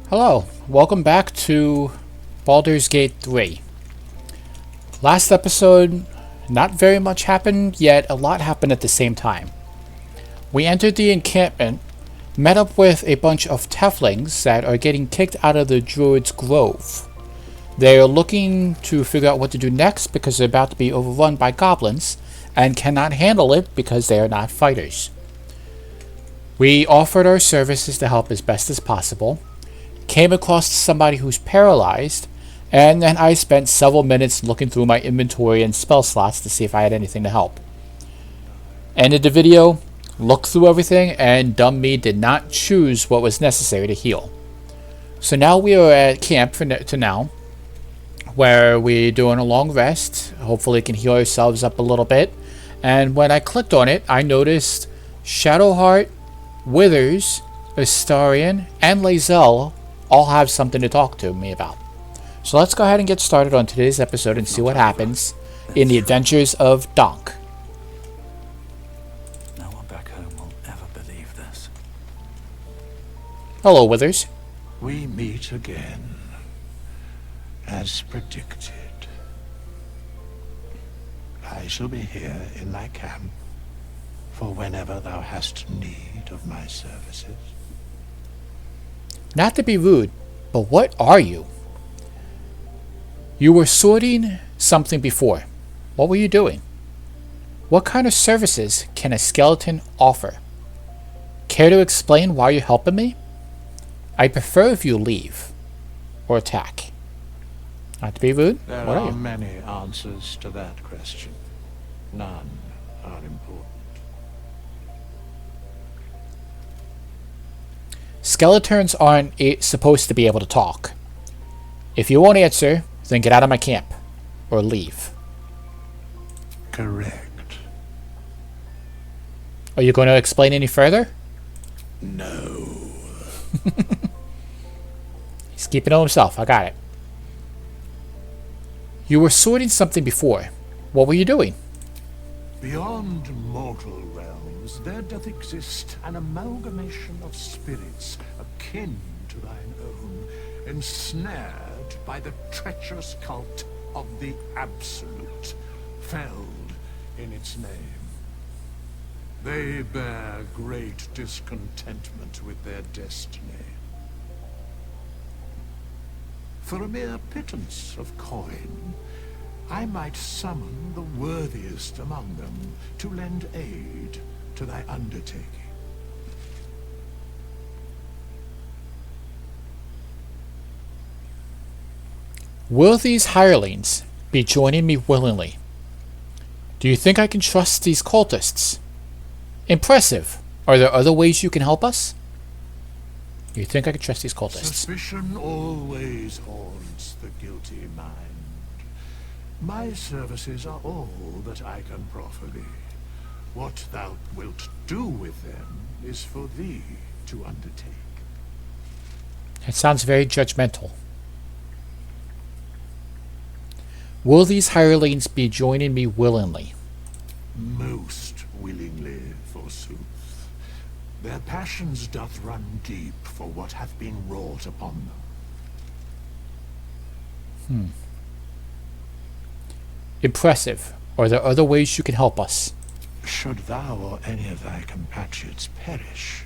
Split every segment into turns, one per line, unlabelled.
Hello, welcome back to Baldur's Gate 3. Last episode, not very much happened, yet a lot happened at the same time. We entered the encampment, met up with a bunch of Tieflings that are getting kicked out of the Druids' Grove. They are looking to figure out what to do next because they're about to be overrun by goblins and cannot handle it because they are not fighters. We offered our services to help as best as possible, came across somebody who's paralyzed, and then I spent several minutes looking through my inventory and spell slots to see if I had anything to help. Ended the video, looked through everything, and dumb me did not choose what was necessary to heal. So now we are at camp to now, where we're doing a long rest. Hopefully can heal ourselves up a little bit. And when I clicked on it, I noticed Shadowheart, Withers, Astarion, and Lae'zel all have something to talk to me about. So let's go ahead and get started on today's episode and see what happens in the adventures of D.o.n.k.
No one back home will ever believe this.
Hello, Withers.
We meet again, as predicted. I shall be here in thy camp for whenever thou hast need of my services.
Not to be rude, but what are you? You were sorting something before. What were you doing? What kind of services can a skeleton offer? Care to explain why you're helping me? I prefer if you leave or attack. Not to be rude,
There
what are
are
you?
many answers to that question. None are important.
Skeletons aren't supposed to be able to talk. If you won't answer, then get out of my camp or leave.
Correct.
Are you going to explain any further?
No.
He's keeping it to himself. I got it. You were sorting something before. What were you doing?
Beyond mortal realms, there doth exist an amalgamation of spirits akin to thine own, ensnared by the treacherous cult of the Absolute, felled in its name. They bear great discontentment with their destiny. For a mere pittance of coin, I might summon the worthiest among them to lend aid to thy undertaking.
Will these hirelings be joining me willingly? Do you think I can trust these cultists? Impressive. Are there other ways you can help us? Do you think I can trust these cultists?
Suspicion always haunts the guilty mind. My services are all that I can proffer thee. What thou wilt do with them is for thee to undertake.
It sounds very judgmental. Will these hirelings be joining me willingly?
Most willingly, forsooth. Their passions doth run deep for what hath been wrought upon them.
Impressive. Are there other ways you can help us?
Should thou or any of thy compatriots perish,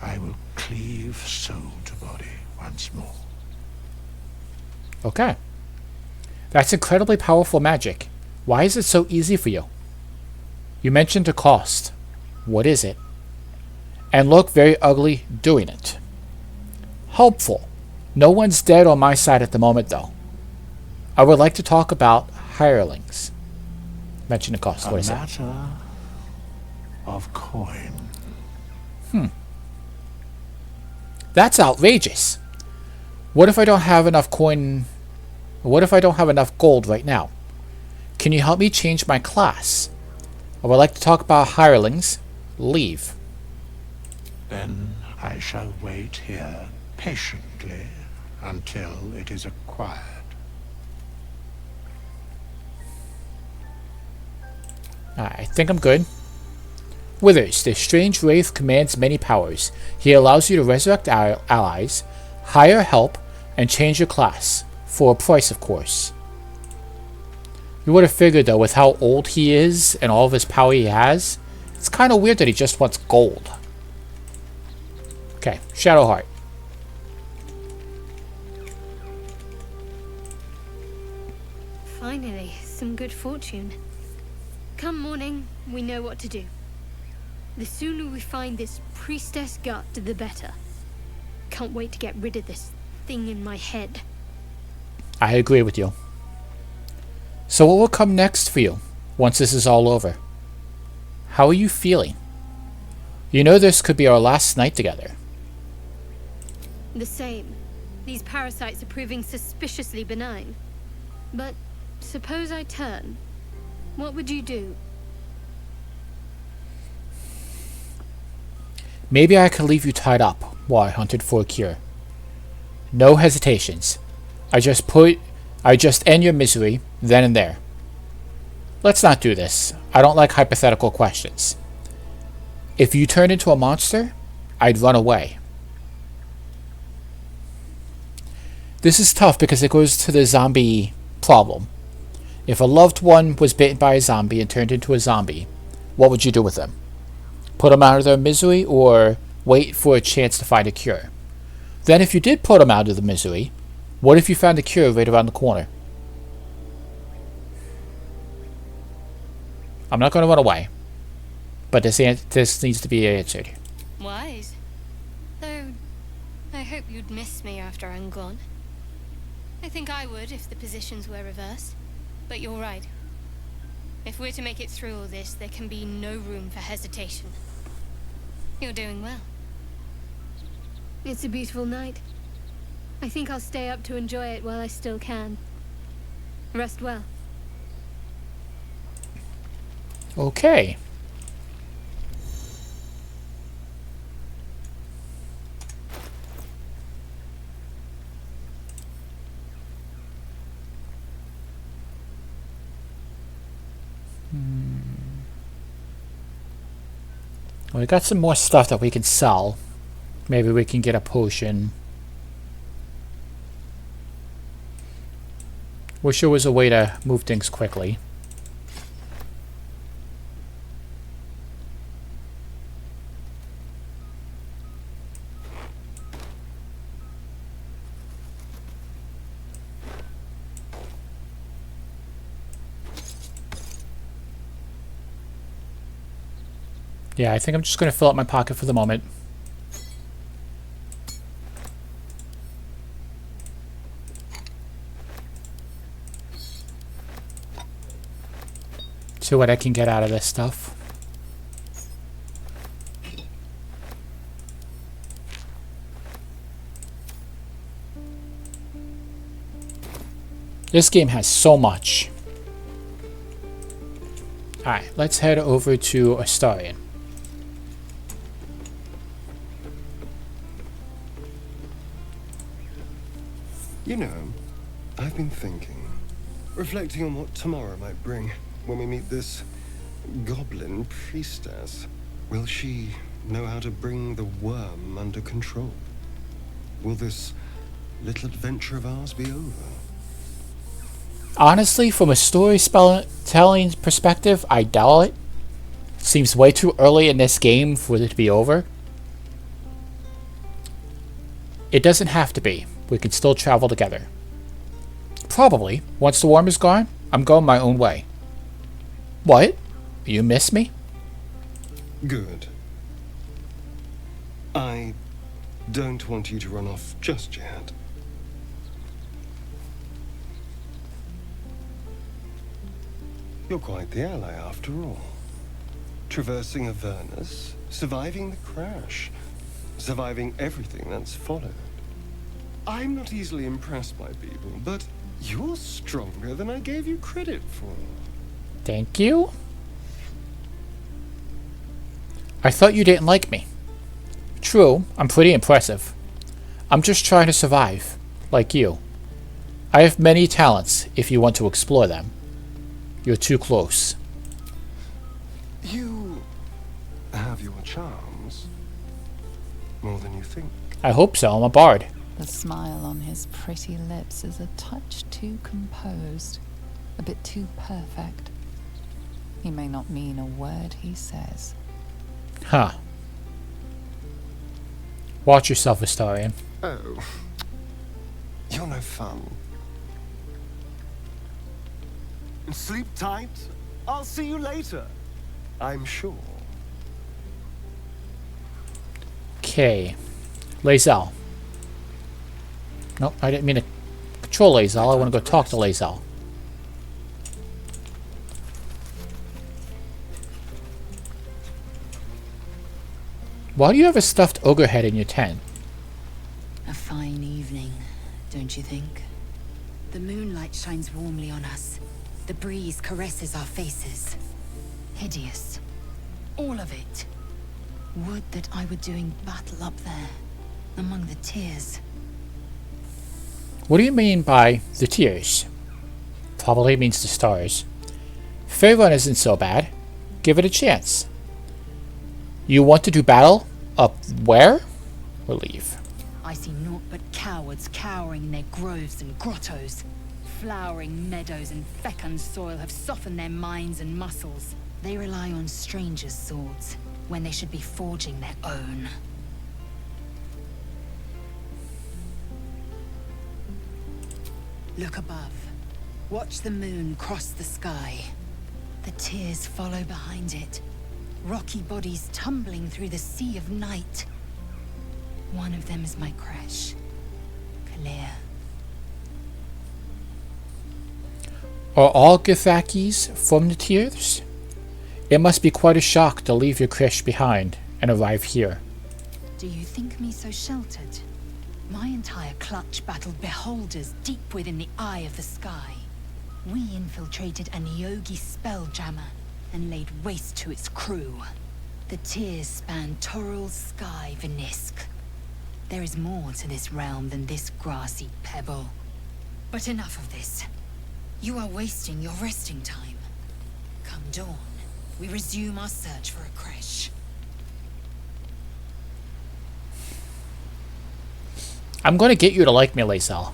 I will cleave soul to body once more.
Okay. That's incredibly powerful magic. Why is it so easy for you? You mentioned the cost. What is it? And look very ugly doing it. Helpful. No one's dead on my side at the moment, though. I would like to talk about hirelings. Mention the cost. What is it?
A matter of coin.
That's outrageous. What if I don't have enough coin? What if I don't have enough gold right now? Can you help me change my class? I would like to talk about hirelings. Leave.
Then I shall wait here patiently until it is acquired.
I think I'm good. Withers, this strange wraith commands many powers. He allows you to resurrect allies, Hire help and change your class. For a price, of course. You would have figured, though, with how old he is and all of his power he has, it's kind of weird that he just wants gold. Okay, Shadowheart.
Finally, some good fortune. Come morning, we know what to do. The sooner we find this priestess gut, the better. Can't wait to get rid of this thing in my head.
I agree with you. So what will come next for you, once this is all over? How are you feeling? You know this could be our last night together.
The same. These parasites are proving suspiciously benign. But suppose I turn. What would you do?
Maybe I could leave you tied up while I hunted for a cure. No hesitations. I just end your misery then and there. Let's not do this. I don't like hypothetical questions. If you turned into a monster, I'd run away. This is tough because it goes to the zombie problem. If a loved one was bitten by a zombie and turned into a zombie, what would you do with them? Put them out of their misery or wait for a chance to find a cure? Then if you did put them out of the misery, what if you found a cure right around the corner? I'm not going to run away, but this needs to be answered.
Wise. Though, I hope you'd miss me after I'm gone. I think I would if the positions were reversed. But you're right. If we're to make it through all this, there can be no room for hesitation. You're doing well. It's a beautiful night. I think I'll stay up to enjoy it while I still can. Rest well.
Okay. Well, we got some more stuff that we can sell. Maybe we can get a potion. Wish there was a way to move things quickly. Yeah, I think I'm just going to fill up my pocket for the moment. See what I can get out of this stuff. This game has so much. Alright, let's head over to Astarion.
You know, I've been thinking, reflecting on what tomorrow might bring when we meet this goblin priestess. Will she know how to bring the worm under control? Will this little adventure of ours be over?
Honestly, from a storytelling perspective, I doubt it. Seems way too early in this game for it to be over. It doesn't have to be. We can still travel together. Probably. Once the worm is gone, I'm going my own way. What? You miss me?
Good. I don't want you to run off just yet. You're quite the ally after all. Traversing Avernus, surviving the crash, surviving everything that's followed. I'm not easily impressed by people, but you're stronger than I gave you credit for.
Thank you? I thought you didn't like me. True, I'm pretty impressive. I'm just trying to survive, like you. I have many talents if you want to explore them. You're too close.
You have your charms. More than you think.
I hope so, I'm a bard.
The smile on his pretty lips is a touch too composed, a bit too perfect. He may not mean a word he says.
Huh. Watch yourself, Astarion.
Oh. You're no fun. Sleep tight. I'll see you later. I'm sure.
Okay. Lae'zel. Nope, I didn't mean to patrol Lae'zel. I want to go talk to Lae'zel. Why do you have a stuffed ogre head in your tent?
A fine evening, don't you think? The moonlight shines warmly on us. The breeze caresses our faces. Hideous. All of it. Would that I were doing battle up there, among the tears.
What do you mean by the tears? Probably means the stars. Faerun isn't so bad. Give it a chance. You want to do battle? Up where? Or leave?
I see naught but cowards cowering in their groves and grottos. Flowering meadows and fecund soil have softened their minds and muscles. They rely on strangers' swords, when they should be forging their own. Look above. Watch the moon cross the sky. The tears follow behind it. Rocky bodies tumbling through the sea of night. One of them is my crash. Kalir.
Are all Githakis from the tears? It must be quite a shock to leave your creche behind and arrive here.
Do you think me so sheltered? My entire clutch battled beholders deep within the eye of the sky. We infiltrated a Neogi spelljammer and laid waste to its crew. The tears span Toral's sky, Vinisk. There is more to this realm than this grassy pebble. But enough of this. You are wasting your resting time. Come dawn, we resume our search for a creche.
I'm going to get you to like me, Lae'zel.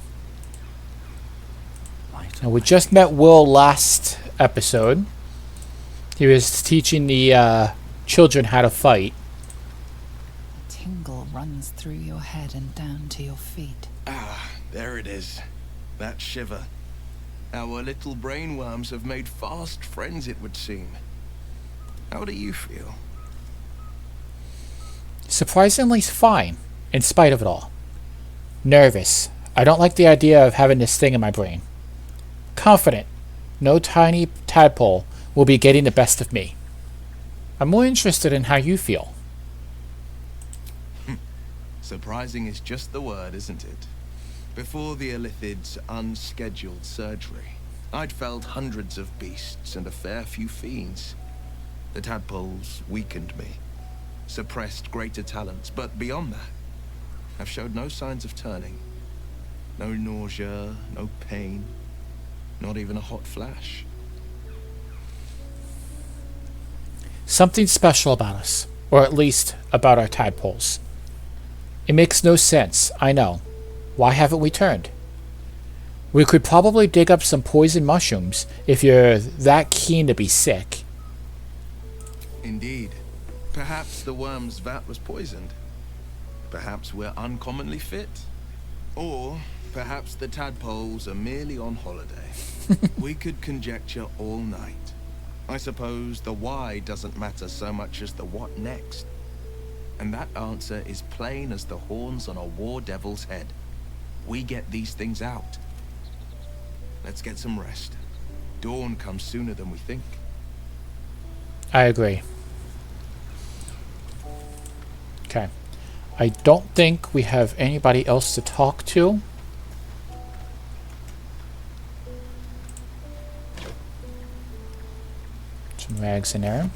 Now, we just met Will last episode. He was teaching the children how to fight.
A tingle runs through your head and down to your feet.
Ah, there it is. That shiver. Our little brainworms have made fast friends, it would seem. How do you feel?
Surprisingly fine, in spite of it all. Nervous. I don't like the idea of having this thing in my brain. Confident. No tiny tadpole will be getting the best of me. I'm more interested in how you feel.
Surprising is just the word, isn't it? Before the Illithid's unscheduled surgery, I'd felled hundreds of beasts and a fair few fiends. The tadpoles weakened me, suppressed greater talents, but beyond that, I've showed no signs of turning. No nausea, no pain, not even a hot flash.
Something special about us, or at least about our tadpoles. It makes no sense, I know. Why haven't we turned? We could probably dig up some poison mushrooms if you're that keen to be sick.
Indeed. Perhaps the worm's vat was poisoned. Perhaps we're uncommonly fit. Or perhaps the tadpoles are merely on holiday. We could conjecture all night. I suppose the why doesn't matter so much as the what next. And that answer is plain as the horns on a war devil's head. We get these things out. Let's get some rest. Dawn comes sooner than we think.
I agree. Okay. I don't think we have anybody else to talk to. Some rags in there.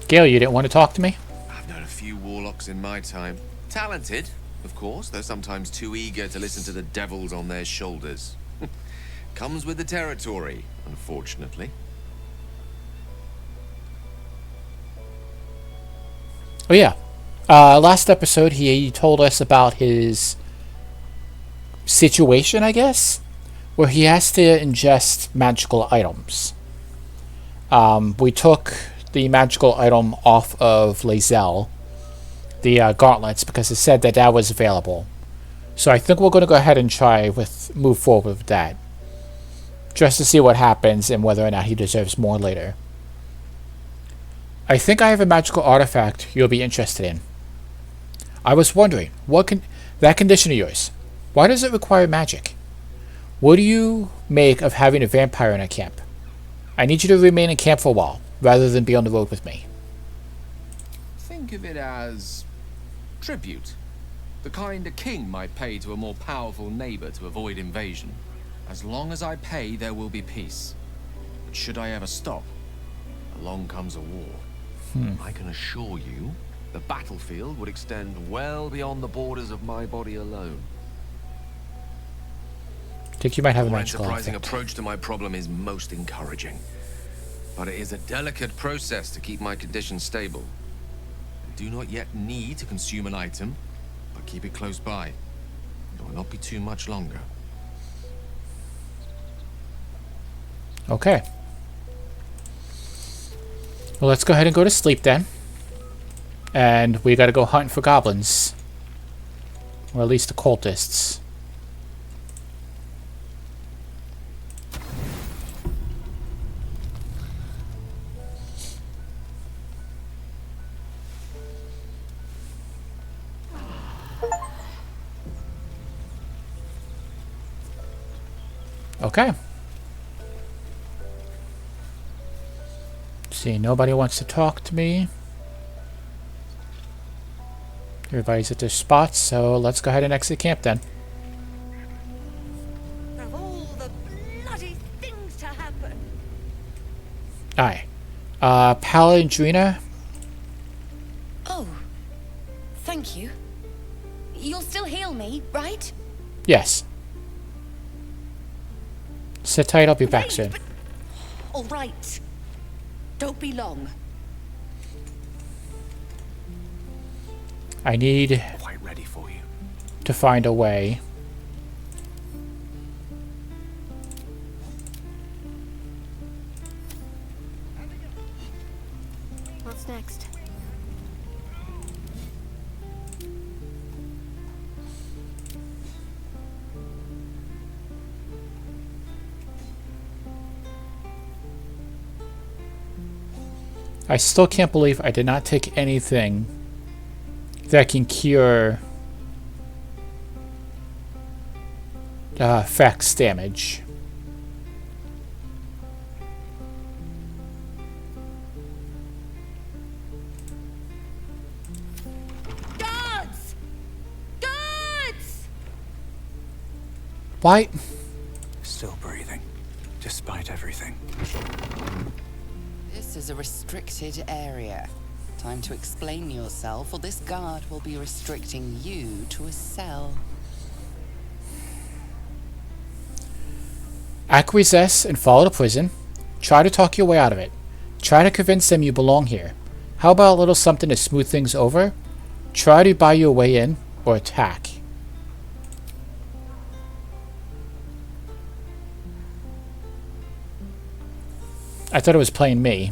Gale, you didn't want to talk to me?
I've known a few warlocks in my time. Talented, of course, though sometimes too eager to listen to the devils on their shoulders. Comes with the territory, unfortunately.
Oh yeah. Last episode, he told us about his situation, I guess, where he has to ingest magical items. We took the magical item off of Lae'zel, the gauntlets, because it said that was available. So I think we're going to go ahead and move forward with that, just to see what happens and whether or not he deserves more later. I think I have a magical artifact you'll be interested in. I was wondering, that condition of yours, why does it require magic? What do you make of having a vampire in a camp? I need you to remain in camp for a while, rather than be on the road with me.
Think of it as tribute. The kind a king might pay to a more powerful neighbor to avoid invasion. As long as I pay, there will be peace. But should I ever stop, along comes a war. I can assure you, the battlefield would extend well beyond the borders of my body alone.
I think you might have a
Your
magical
enterprising
artifact.
approach to my problem is most encouraging. But it is a delicate process to keep my condition stable. I do not yet need to consume an item, but keep it close by. It will not be too much longer.
Okay. Well, let's go ahead and go to sleep then. And we gotta go hunting for goblins. Or at least the cultists. Okay. See, nobody wants to talk to me. Everybody's at their spots, so let's go ahead and exit camp then.
Of all the bloody things to happen.
Aye. Paladrina?
Oh, thank you. You'll still heal me, right?
Yes. Sit tight, I'll be back soon.
All right. Don't be long.
I need
Quite ready for you.
to find a way.
What's next?
I still can't believe I did not take anything that can cure Vex damage.
Guards! Guards!
Why?
Still breathing, despite everything.
This is a restricted area. Time to explain yourself, or this guard will be restricting you to a cell.
Acquiesce and follow to prison. Try to talk your way out of it. Try to convince them you belong here. How about a little something to smooth things over? Try to buy your way in, or attack. I thought it was playing me.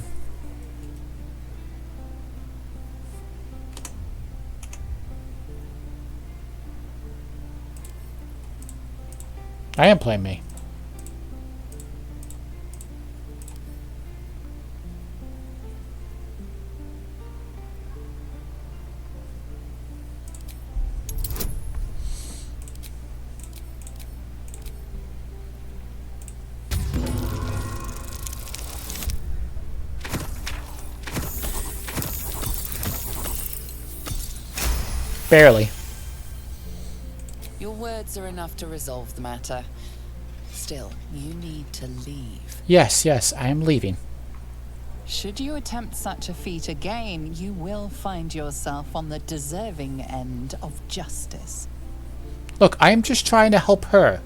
I am playing me. Barely.
Your words are enough to resolve the matter. Still, you need to leave.
Yes, I am leaving.
Should you attempt such a feat again, you will find yourself on the deserving end of justice.
Look, I am just trying to help her.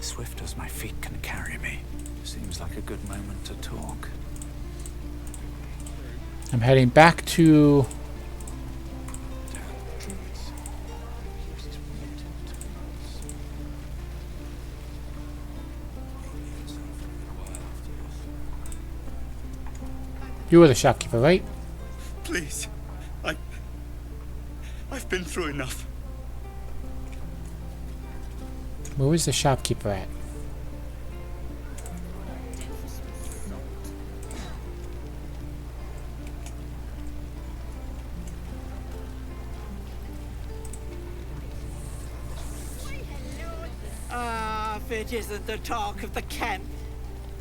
Swift as my feet can carry me. Seems like a good moment to talk.
I'm heading back to... You were the shopkeeper, right?
Please. I've been through enough.
Where was the shopkeeper at?
If it isn't the talk of the camp.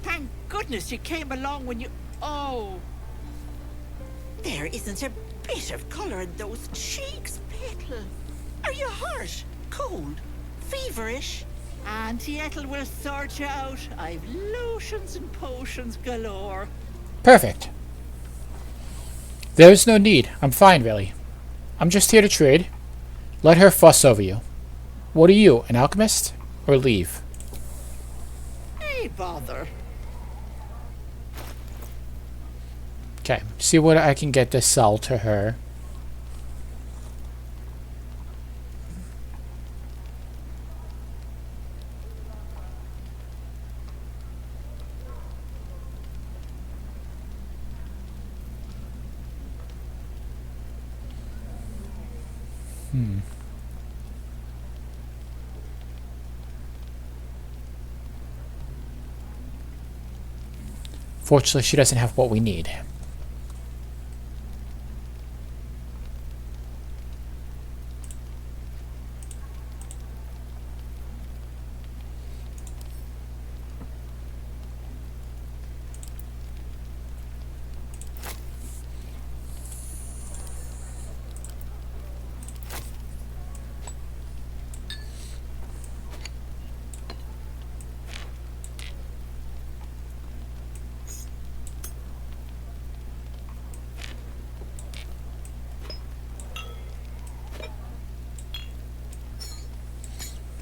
Thank goodness you came along when you... Oh. There isn't a bit of colour in those cheeks, Petal. Are you hurt? Cold? Feverish? Auntie Ethel will sort you out. I've lotions and potions galore.
Perfect. There's no need. I'm fine, really. I'm just here to trade. Let her fuss over you. What are you, an alchemist? Or leave?
Hey, bother.
Okay, see what I can get to sell to her. Fortunately, she doesn't have what we need.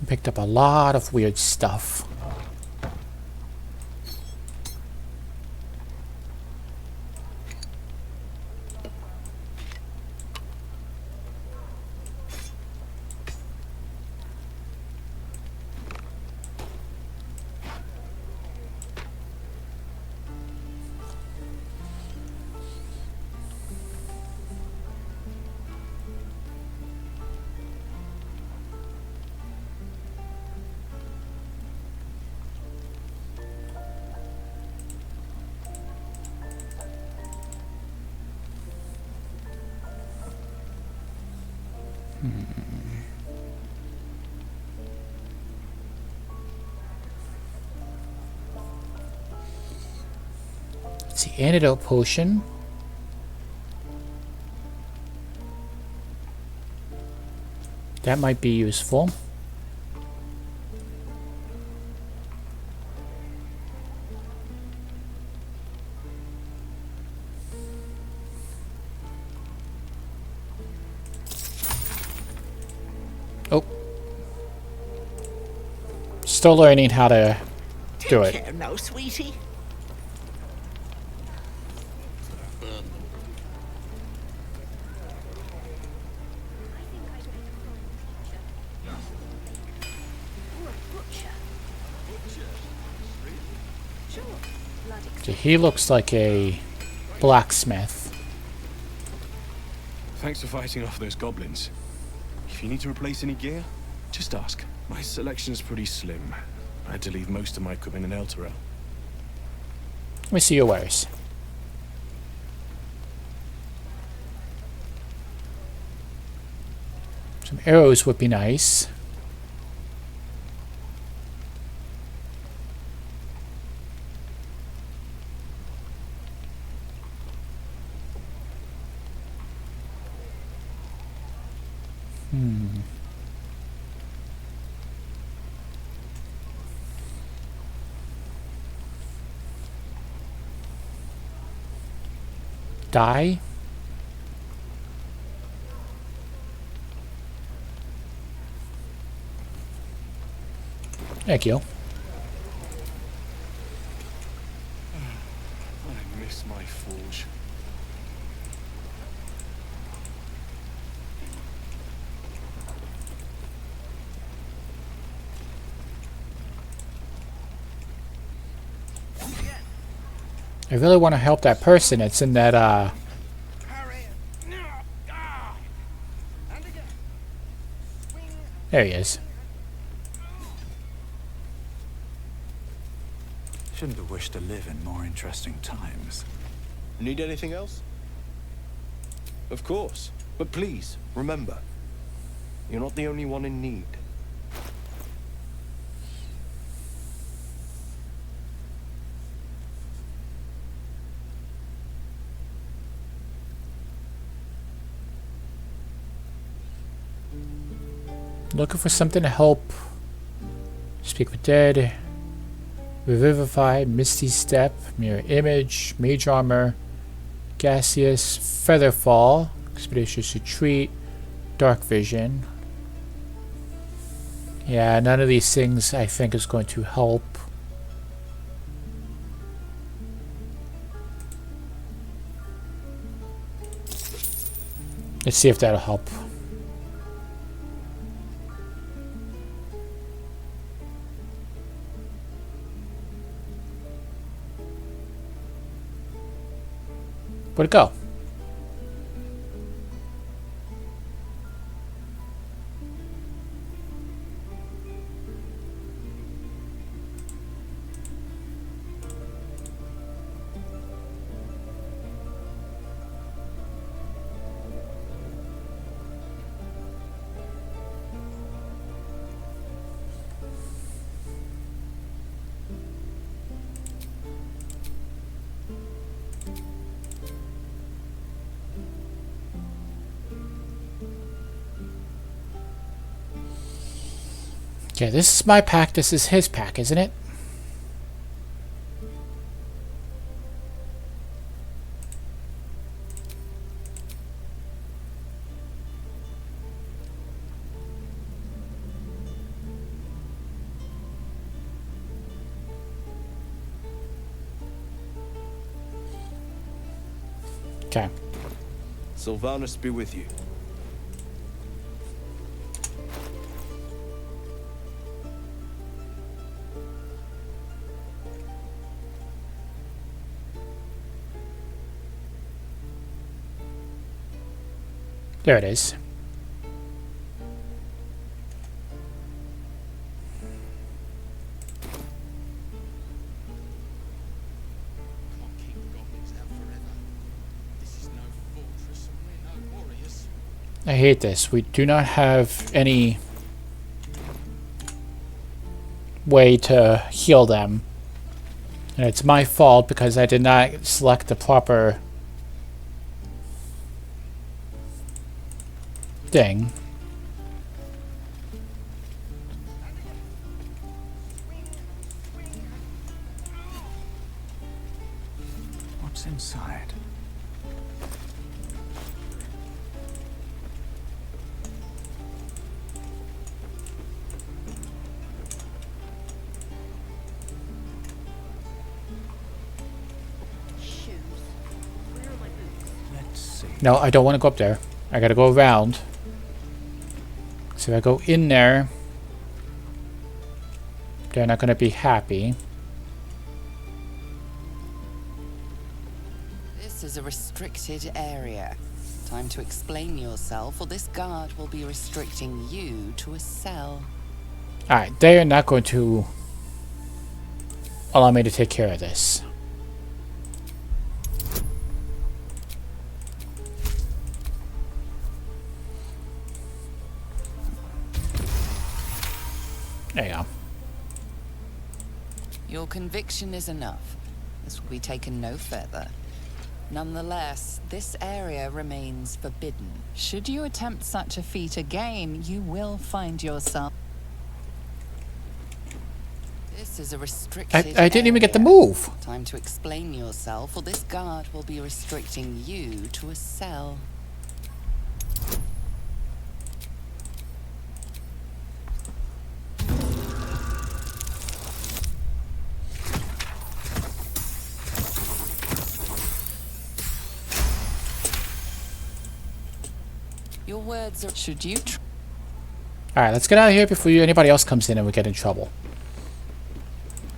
Picked up a lot of weird stuff. It's the antidote potion. That might be useful. Oh. Still learning how to do it.
Take care now, sweetie.
So he looks like a blacksmith.
Thanks for fighting off those goblins. If you need to replace any gear, just ask. My selection's pretty slim. I had to leave most of my equipment in Elturel.
Let me see your wares. Some arrows would be nice. Die. Thank you.
I miss my forge.
I really want to help that person. It's in that, there he is.
Shouldn't have wished to live in more interesting times.
Need anything else? Of course. But please, remember, you're not the only one in need.
Looking for something to help. Speak with Dead. Revivify, Misty Step, Mirror Image, Mage Armor, Gaseous, Featherfall, Expeditious Retreat, Dark Vision. Yeah, none of these things I think is going to help. Let's see if that'll help. Where'd it go? Okay, this is my pack, this is his pack, isn't it? Okay.
Sylvanus be with you.
There it is. I hate this. We do not have any way to heal them. And it's my fault because I did not select the proper thing.
What's inside? Let's see.
No, I don't want to go up there. I gotta go around. So if I go in there, they're not gonna be happy.
This is a restricted area. Time to explain yourself, or this guard will be restricting you to a cell.
Alright, they are not going to allow me to take care of this. There you go.
Your conviction is enough. This will be taken no further. Nonetheless, this area remains forbidden.
Should you attempt such a feat again, you will find yourself...
This is a restricted
I didn't even get the
area.
move.
Time to explain yourself, or this guard will be restricting you to a cell. Your words are...
Should you...
Alright, let's get out of here before anybody else comes in and we get in trouble.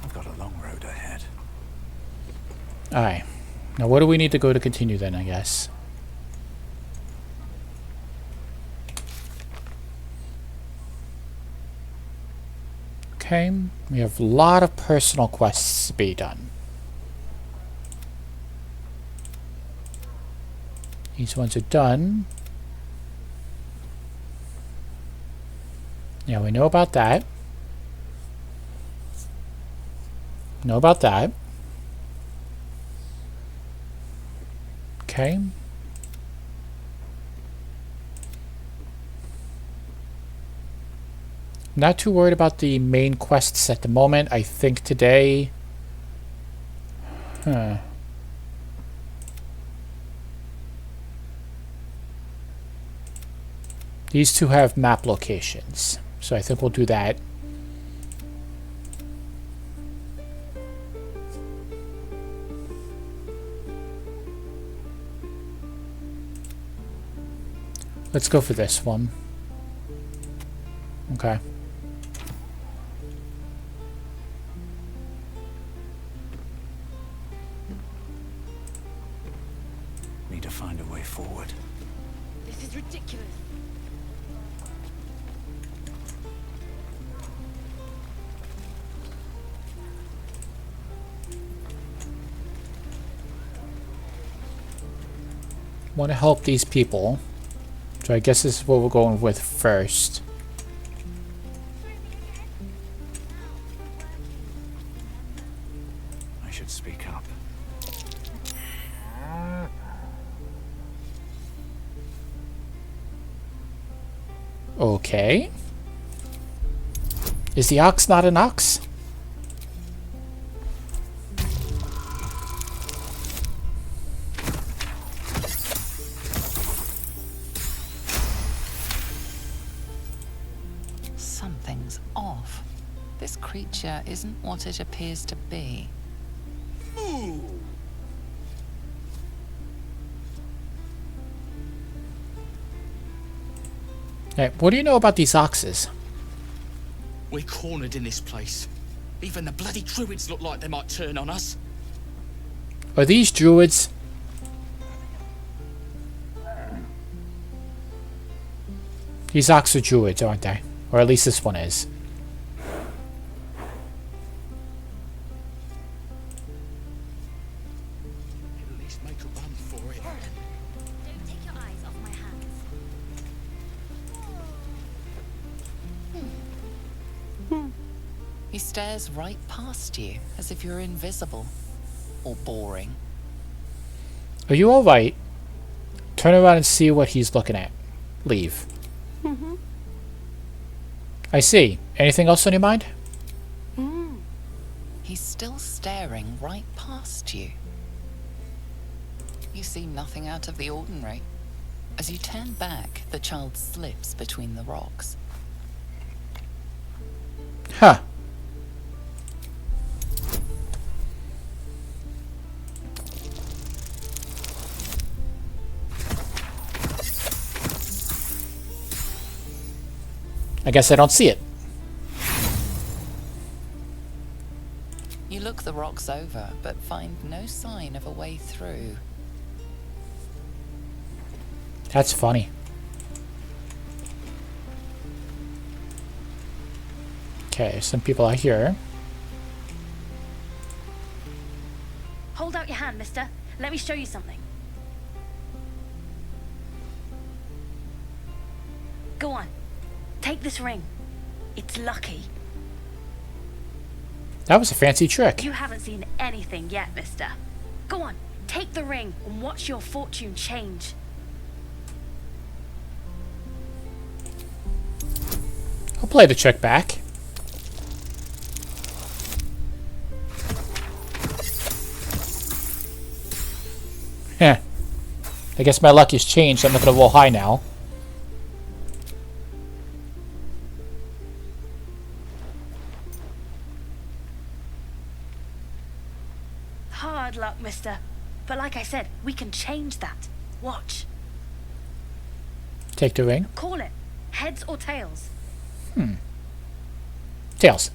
I've got a long road ahead.
Alright. Now what do we need to go to continue then, I guess? Okay. We have a lot of personal quests to be done. These ones are done. Yeah, we know about that. Know about that. Okay. Not too worried about the main quests at the moment. I think today... These two have map locations, so I think we'll do that. Let's go for this one. Okay.
Need to find a way forward.
This is ridiculous.
Want to help these people. So I guess this is what we're going with first.
I should speak up.
Okay. Is the ox not an ox?
Something's off. This creature isn't what it appears to be.
Hey, what do you know about these oxes?
We're cornered in this place. Even the bloody druids look like they might turn on us.
Are these druids? These ox are druids, aren't they? Or at least this one is.
At least make a run for it.
Don't take your eyes off my hands.
He stares right past you, as if you're invisible. Or boring.
Are you alright? Turn around and see what he's looking at. Leave. I see. Anything else on your mind?
He's still staring right past you. You see nothing out of the ordinary. As you turn back, the child slips between the rocks.
Huh. I guess I don't see it.
You look the rocks over, but find no sign of a way through.
That's funny. Okay, some people are here.
Hold out your hand, mister. Let me show you something. Go on. Take this ring. It's lucky.
That was a fancy trick.
You haven't seen anything yet, mister. Go on. Take the ring and watch your fortune change.
I'll play the trick back. Heh. I guess my luck has changed. I'm not gonna roll high now.
Hard luck, mister. But like I said, we can change that. Watch.
Take the ring.
Call it. Heads or tails?
Tails.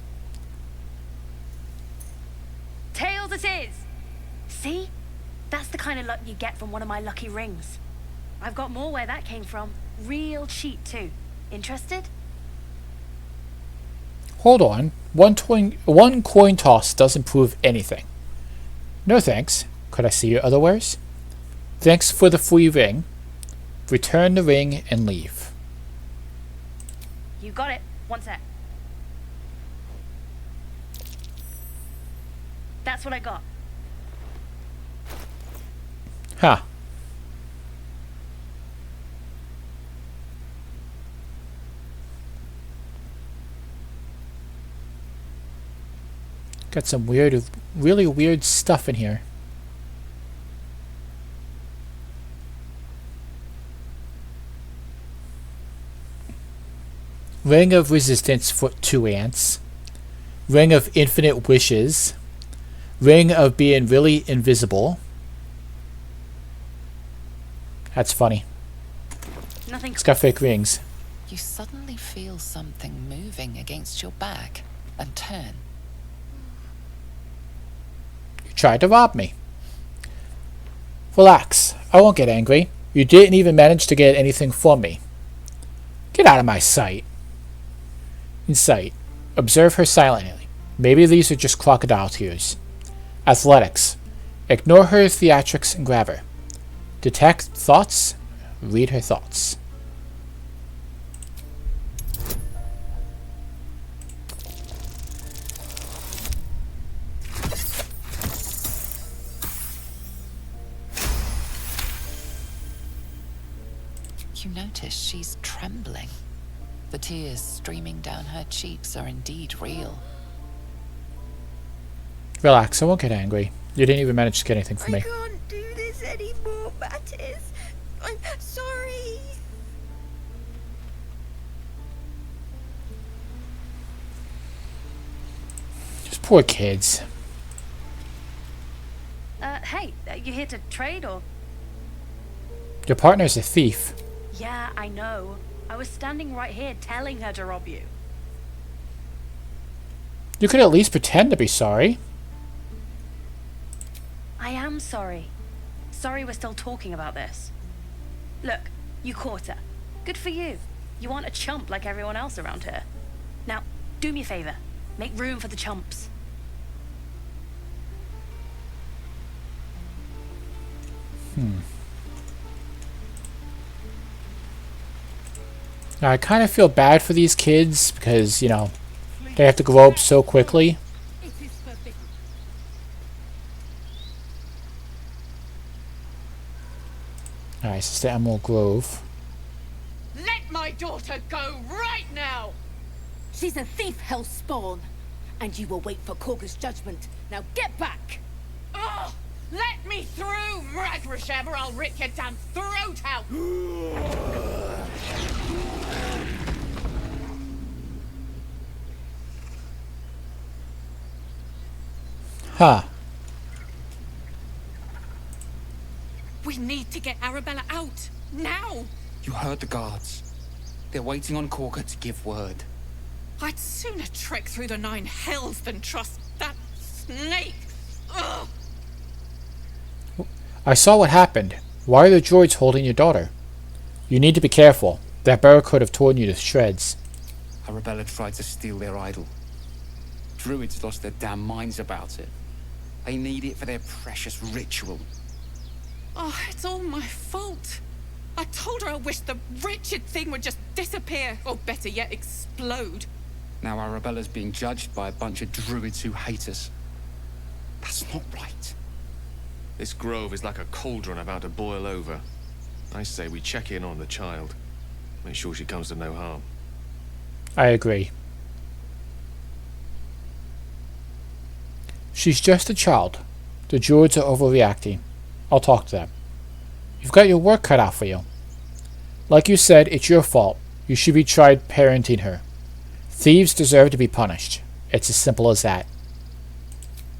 Tails it is. See? That's the kind of luck you get from one of my lucky rings. I've got more where that came from. Real cheap, too. Interested?
Hold on. One coin toss doesn't prove anything. No thanks. Could I see your other wares? Thanks for the free ring. Return the ring and leave.
You got it. One sec. That's what I got.
Huh. Got some really weird stuff in here. Ring of Resistance for 2 ants. Ring of Infinite Wishes. Ring of Being Really Invisible. That's funny.
Nothing.
It's got fake rings.
You suddenly feel something moving against your back and turn.
You tried to rob me. Relax. I won't get angry. You didn't even manage to get anything from me. Get out of my sight. In sight. Observe her silently. Maybe these are just crocodile tears. Athletics. Ignore her theatrics and grab her. Detect thoughts. Read her thoughts.
You notice she's trembling. The tears streaming down her cheeks are indeed real.
Relax, I won't get angry. You didn't even manage to get anything from me.
I can't do this anymore, Mattis. I'm sorry.
Just poor kids.
Hey, you here to trade or?
Your partner's a thief.
Yeah, I know. I was standing right here telling her to rob you.
You could at least pretend to be sorry.
I am sorry. Sorry we're still talking about this. Look, you caught her. Good for you. You aren't a chump like everyone else around here. Now, do me a favor. Make room for the chumps.
Now, I kind of feel bad for these kids because, you know, they have to grow up so quickly. Alright, so it's the Emerald Grove.
Let my daughter go right now! She's a thief, hellspawn. And you will wait for Korga's judgment. Now get back! Oh, let me through, Mragrasham, or I'll rip your damn throat out!
Huh.
We need to get Arabella out. Now!
You heard the guards. They're waiting on Korga to give word.
I'd sooner trek through the 9 hells than trust that snake. Ugh.
I saw what happened. Why are the droids holding your daughter? You need to be careful. That barrel could have torn you to shreds.
Arabella tried to steal their idol. Druids lost their damn minds about it. They need it for their precious ritual.
Oh, it's all my fault. I told her I wished the wretched thing would just disappear, or better yet, explode.
Now Arabella's being judged by a bunch of druids who hate us. That's not right.
This grove is like a cauldron about to boil over. I say we check in on the child. Make sure she comes to no harm.
I agree. She's just a child. The druids are overreacting. I'll talk to them. You've got your work cut out for you. Like you said, it's your fault. You should be tried parenting her. Thieves deserve to be punished. It's as simple as that.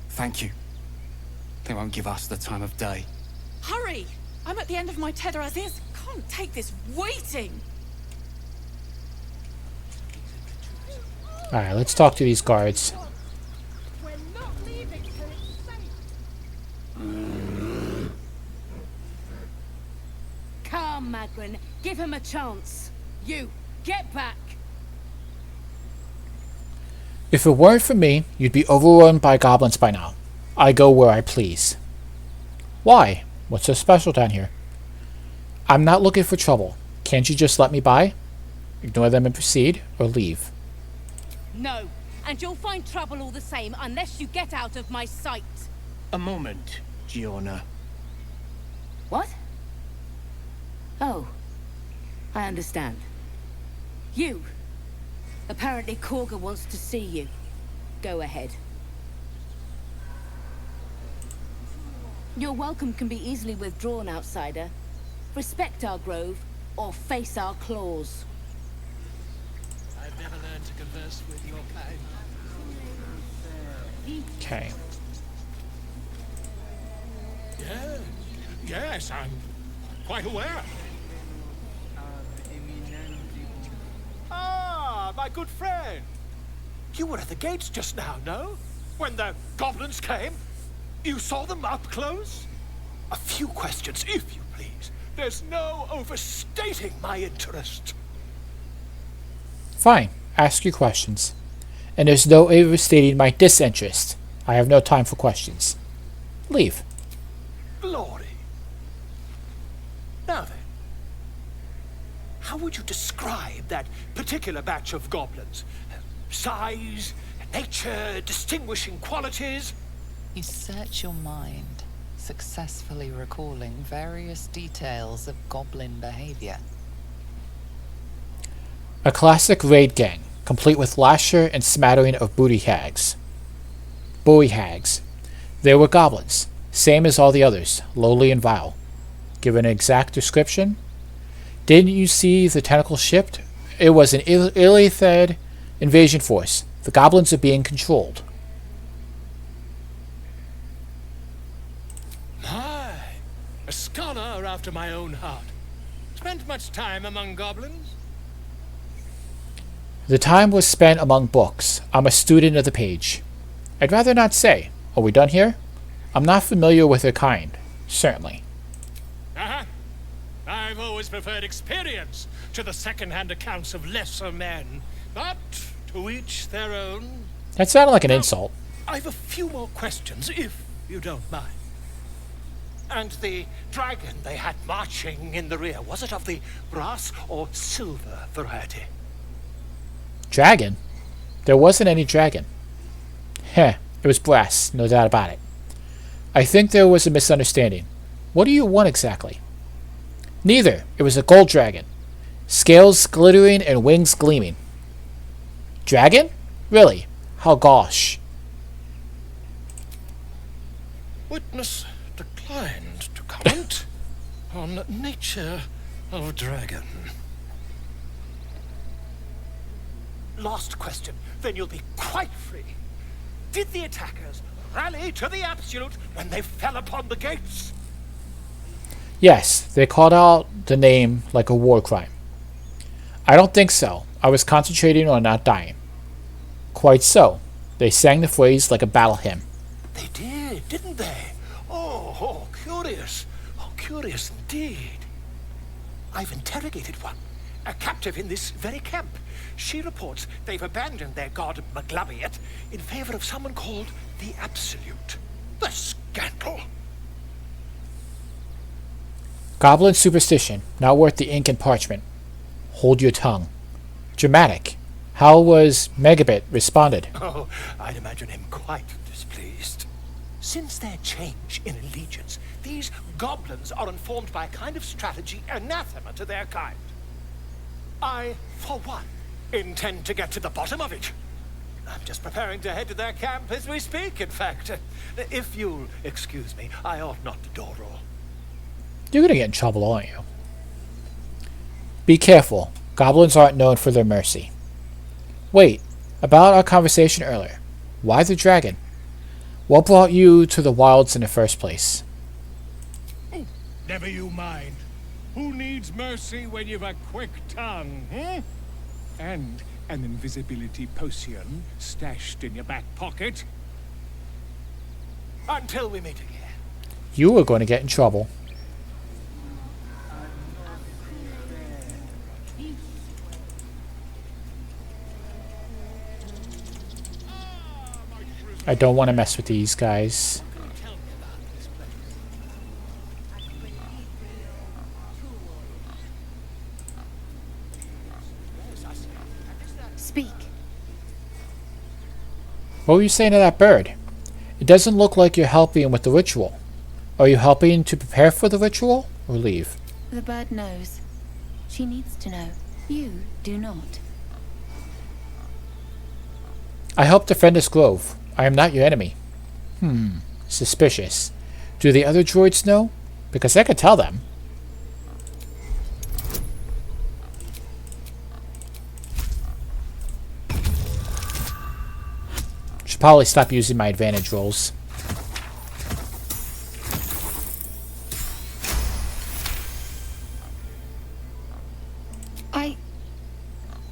Thank you. They won't give us the time of day.
Hurry! I'm at the end of my tether as is. Can't take this waiting.
Alright, let's talk to these guards.
We're not leaving till it's safe. a chance. You, get back!
If it weren't for me, you'd be overrun by goblins by now. I go where I please. Why? What's so special down here? I'm not looking for trouble. Can't you just let me by? Ignore them and proceed, or leave?
No, and you'll find trouble all the same unless you get out of my sight.
A moment, Giona.
What? Oh, I understand. You. Apparently Korga wants to see you. Go ahead. Your welcome can be easily withdrawn, outsider. Respect our grove, or face our claws.
I've never learned to converse with your kind.
Okay.
Yeah, yes, I'm quite aware. Ah, my good friend. You were at the gates just now, no? When the goblins came? You saw them up close? A few questions, if you please. There's no overstating my interest.
Fine. Ask your questions. And there's no overstating my disinterest. I have no time for questions. Leave.
Glory. Now then, how would you describe that particular batch of goblins? Size, nature, distinguishing qualities?
You search your mind, successfully recalling various details of goblin behavior.
A classic raid gang, complete with lasher and smattering of booty hags. Bowie hags. They were goblins, same as all the others, lowly and vile. Give an exact description? Didn't you see the tentacle shipped? It was an Illithid invasion force. The goblins are being controlled.
My, a scholar after my own heart. Spent much time among goblins?
The time was spent among books. I'm a student of the page. I'd rather not say. Are we done here? I'm not familiar with their kind. Certainly.
Uh-huh. I've always preferred experience to the second-hand accounts of lesser men. But to each their own.
That sounded like an insult.
I've a few more questions, if you don't mind. And the dragon they had marching in the rear, was it of the brass or silver variety?
Dragon? There wasn't any dragon. Heh, it was brass, no doubt about it. I think there was a misunderstanding. What do you want exactly? Neither. It was a gold dragon. Scales glittering and wings gleaming. Dragon? Really? How gauche.
Witness declined to comment on nature of dragon. Last question, then you'll be quite free. Did the attackers rally to the absolute when they fell upon the gates?
Yes, they called out the name like a war crime. I don't think so. I was concentrating on not dying. Quite so. They sang the phrase like a battle hymn.
They did, didn't they? Oh, curious. Oh, curious indeed. I've interrogated one, a captive in this very camp. She reports they've abandoned their god Maglabiet in favor of someone called the Absolute. The scandal!
Goblin superstition, not worth the ink and parchment. Hold your tongue. Dramatic. How was Megabit responded?
Oh, I'd imagine him quite displeased. Since their change in allegiance, these goblins are informed by a kind of strategy anathema to their kind. I, for one, intend to get to the bottom of it. I'm just preparing to head to their camp as we speak, in fact. If you'll excuse me, I ought not to door roll.
You're gonna get in trouble, aren't you? Be careful. Goblins aren't known for their mercy. Wait, about our conversation earlier. Why the dragon? What brought you to the wilds in the first place?
Never you mind. Who needs mercy when you've a quick tongue, hmm? And an invisibility potion stashed in your back pocket. Until we meet again.
You are going to get in trouble. I don't want to mess with these guys.
Speak.
What were you saying to that bird? It doesn't look like you're helping with the ritual. Are you helping to prepare for the ritual or leave?
The bird knows. She needs to know. You do not.
I help defend this grove. I am not your enemy. Suspicious. Do the other druids know? Because I could tell them. Should probably stop using my advantage rolls.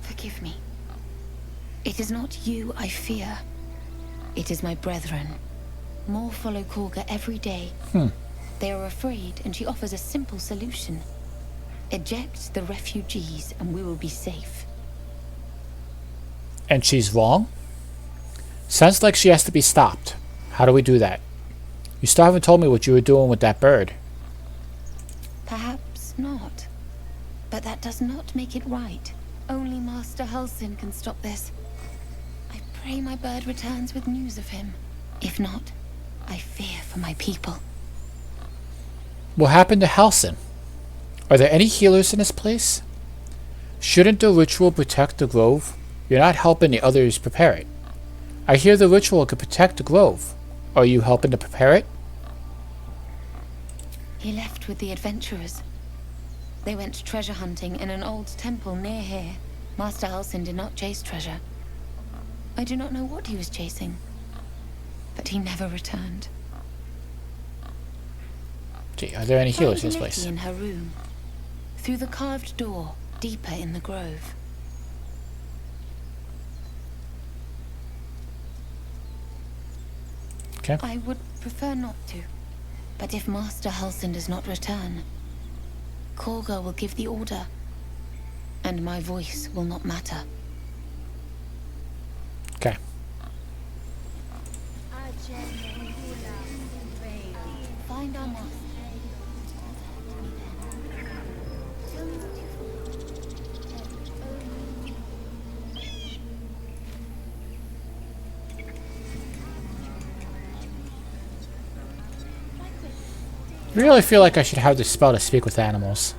Forgive me. It is not you I fear. It is my brethren. More follow Korga every day. They are afraid, and she offers a simple solution. Eject the refugees, and we will be safe.
And she's wrong? Sounds like she has to be stopped. How do we do that? You still haven't told me what you were doing with that bird.
Perhaps not. But that does not make it right. Only Master Halsin can stop this. I pray my bird returns with news of him. If not, I fear for my people.
What happened to Halsin? Are there any healers in this place? Shouldn't the ritual protect the grove? You're not helping the others prepare it. I hear the ritual could protect the grove. Are you helping to prepare it?
He left with the adventurers. They went treasure hunting in an old temple near here. Master Halsin did not chase treasure. I do not know what he was chasing, but he never returned.
Gee, are there any healers in this
Find
place?
Letty in her room, through the carved door, deeper in the grove.
Okay.
I would prefer not to, but if Master Halsin does not return, Korga will give the order, and my voice will not matter.
Okay.
Find our master.
I really feel like I should have the spell to speak with animals.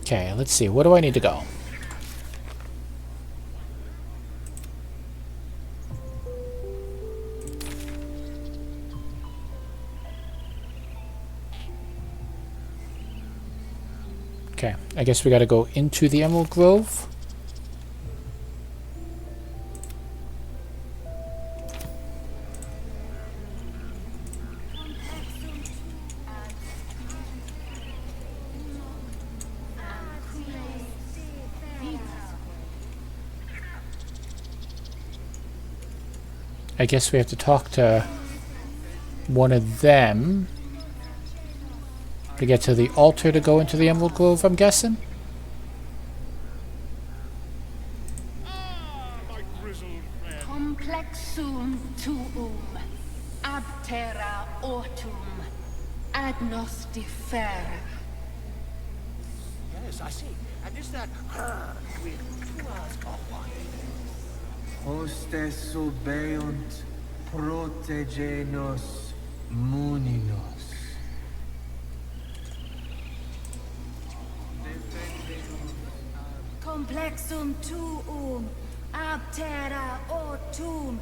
Okay, let's see. Where do I need to go? Okay, I guess we gotta go into the Emerald Grove. I guess we have to talk to one of them to get to the altar to go into the Emerald Grove, I'm guessing?
Complexum tuum, abterra ortum, agnostifera.
Yes, I see. And is that with two hours or one?
Hostes obeunt protegenos muninos.
Complexum tuum, abterra ortum,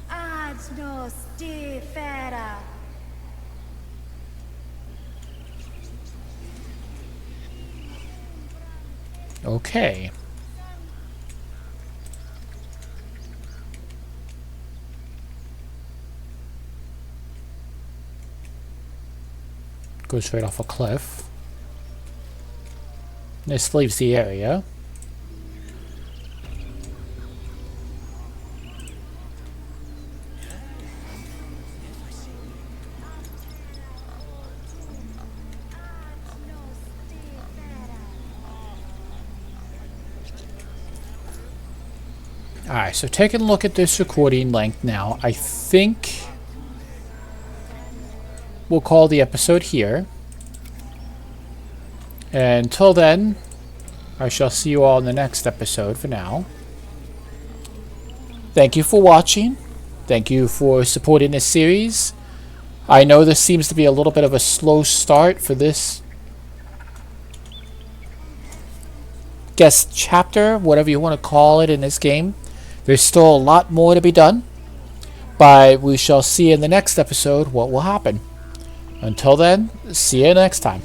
agnostifera.
Okay. Goes straight off a cliff. This leaves the area. Alright, so taking a look at this recording length now, I think we'll call the episode here. And until then, I shall see you all in the next episode for now. Thank you for watching. Thank you for supporting this series. I know this seems to be a little bit of a slow start for this guest chapter, whatever you want to call it in this game. There's still a lot more to be done, but we shall see in the next episode what will happen. Until then, see you next time.